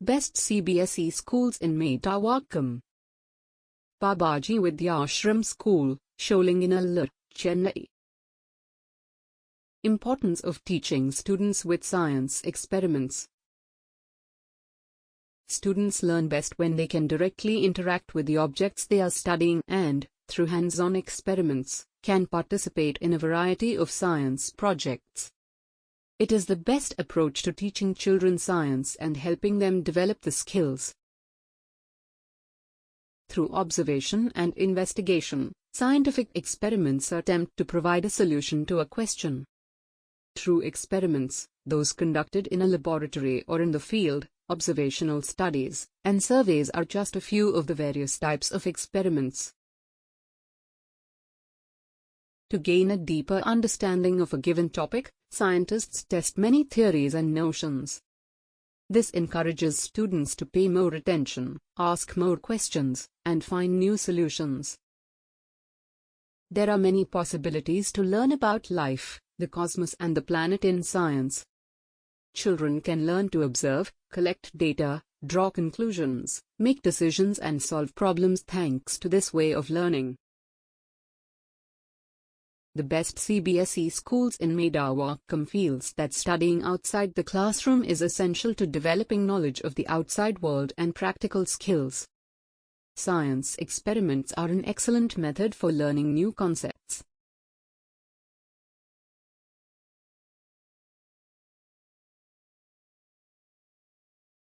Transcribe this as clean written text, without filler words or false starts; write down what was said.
Best CBSE schools in Medavakkam. Babaji Vidhyashram School, Sholinganallur, Chennai. Importance of teaching students with science experiments. Students learn best when they can directly interact with the objects they are studying and, through hands-on experiments, can participate in a variety of science projects. It is the best approach to teaching children science and helping them develop the skills. Through observation and investigation, scientific experiments attempt to provide a solution to a question. Through experiments, those conducted in a laboratory or in the field, observational studies, and surveys are just a few of the various types of experiments. To gain a deeper understanding of a given topic, scientists test many theories and notions. This encourages students to pay more attention, ask more questions, and find new solutions. There are many possibilities to learn about life, the cosmos and the planet in science. Children can learn to observe, collect data, draw conclusions, make decisions and solve problems thanks to this way of learning. The best CBSE schools in Medavakkam feels that studying outside the classroom is essential to developing knowledge of the outside world and practical skills. Science experiments are an excellent method for learning new concepts.